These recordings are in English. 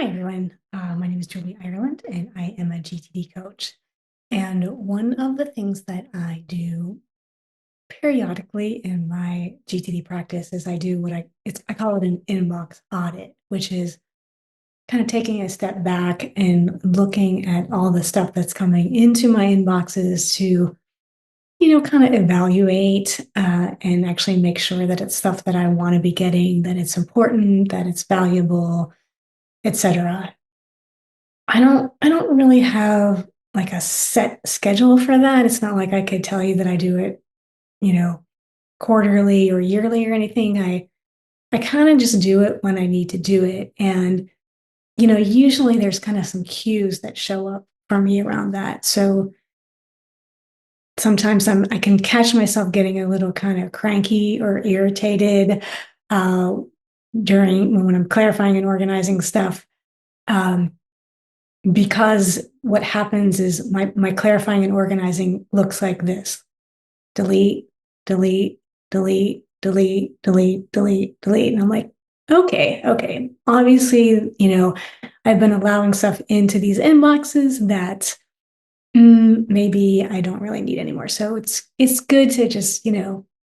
Hi, everyone. My name is Julie Ireland, and I am a GTD coach. And one of the things that I do periodically in my GTD practice is I do I call it an inbox audit, which is kind of taking a step back and looking at all the stuff that's coming into my inboxes to, kind of evaluate and actually make sure that it's stuff that I want to be getting, that it's important, that it's valuable, etc. I don't really have like a set schedule for that. It's not like I could tell you that I do it, you know, quarterly or yearly or anything. I kind of just do it when I need to do it. And, usually there's kind of some cues that show up for me around that. So sometimes I can catch myself getting a little kind of cranky or irritated uh, during when I'm clarifying and organizing stuff. Um, because what happens is my clarifying and organizing looks like this: delete, delete, delete, delete, delete, delete, delete. And I'm like, okay. Obviously, I've been allowing stuff into these inboxes that maybe I don't really need anymore. So it's good to just,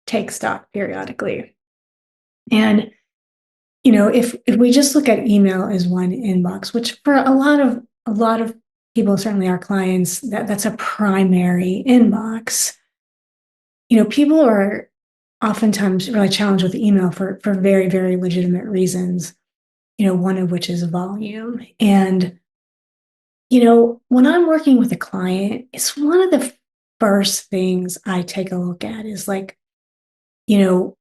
take stock periodically. And if we just look at email as one inbox, which for a lot of people, certainly our clients, that's a primary inbox. People are oftentimes really challenged with email for very, very legitimate reasons, one of which is volume. And, when I'm working with a client, it's one of the first things I take a look at is like, you know,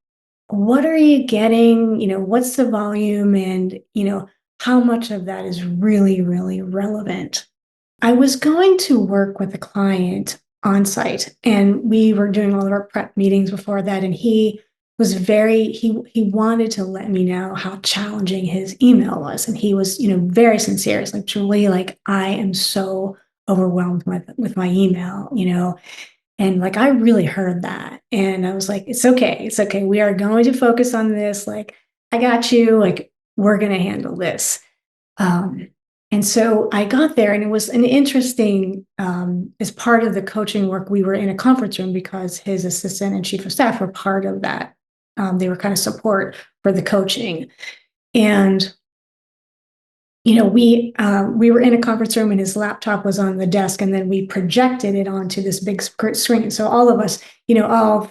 what are you getting? What's the volume? And, how much of that is really, really relevant? I was going to work with a client on site, and we were doing all of our prep meetings before that. And he was he wanted to let me know how challenging his email was. And he was, very sincere. It's like, Julie, like, I am so overwhelmed with my email, and like, I really heard that. And I was like, it's okay. It's okay. We are going to focus on this. Like, I got you. Like, we're going to handle this. Um, and so I got there, and it was an interesting, as part of the coaching work, we were in a conference room because his assistant and chief of staff were part of that. They were kind of support for the coaching. And we were in a conference room, and his laptop was on the desk, and then we projected it onto this big screen. So all of us, all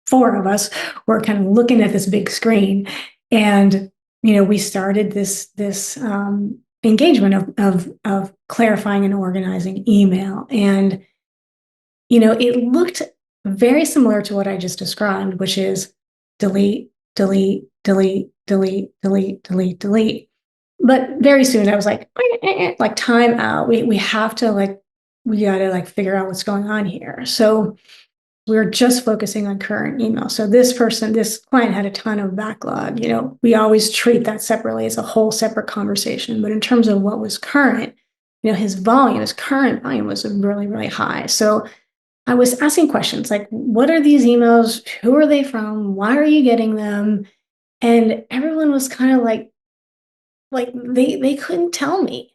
four of us, were kind of looking at this big screen, and we started this engagement of clarifying and organizing email, and it looked very similar to what I just described, which is delete, delete, delete, delete, delete, delete, delete. But very soon I was like time out. We have to we got to figure out what's going on here. So we're just focusing on current email. So this client had a ton of backlog. We always treat that separately as a whole separate conversation. But in terms of what was current, his current volume was really, really high. So I was asking questions like, what are these emails? Who are they from? Why are you getting them? And everyone was kind of like they couldn't tell me.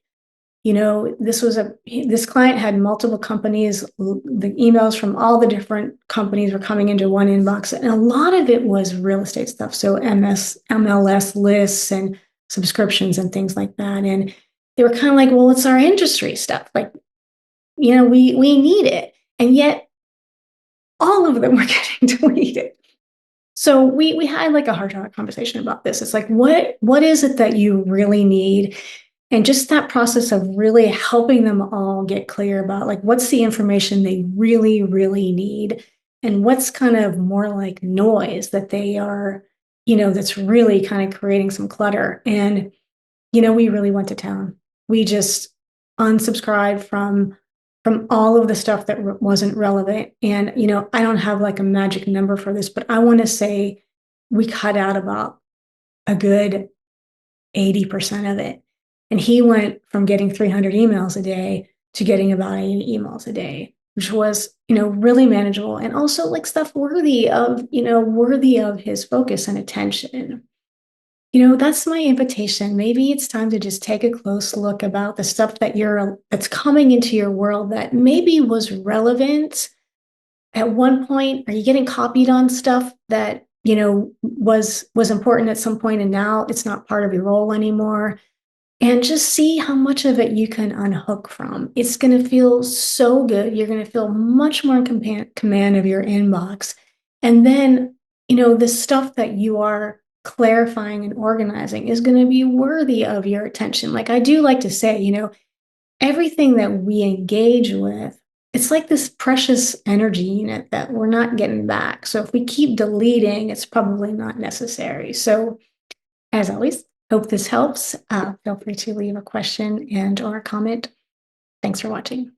This client had multiple companies. The emails from all the different companies were coming into one inbox, and a lot of it was real estate stuff. So MLS lists and subscriptions and things like that. And they were kind of like, well, it's our industry stuff. Like, we need it. And yet all of them were getting deleted. So we had like a heart conversation about this. It's like, what is it that you really need? And just that process of really helping them all get clear about like, what's the information they really, really need, and what's kind of more like noise that they are, that's really kind of creating some clutter. And, we really went to town. We just unsubscribed from all of the stuff that wasn't relevant. And, I don't have like a magic number for this, but I want to say we cut out about a good 80% of it. And he went from getting 300 emails a day to getting about 80 emails a day, which was, really manageable, and also like stuff worthy of his focus and attention. That's my invitation. Maybe it's time to just take a close look about the stuff that's coming into your world that maybe was relevant at one point. Are you getting copied on stuff that, was important at some point and now it's not part of your role anymore? And just see how much of it you can unhook from. It's going to feel so good. You're going to feel much more in command of your inbox. And then, the stuff that you are clarifying and organizing is going to be worthy of your attention. Like I do like to say, everything that we engage with, it's like this precious energy unit that we're not getting back. So if we keep deleting, it's probably not necessary. So as always, hope this helps. Feel free to leave a question and or a comment. Thanks for watching.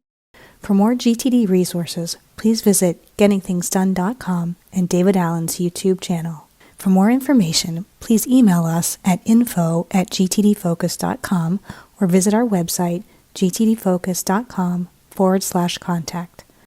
For more GTD resources, please visit gettingthingsdone.com and David Allen's YouTube channel. For more information, please email us at info@gtdfocus.com or visit our website gtdfocus.com/contact.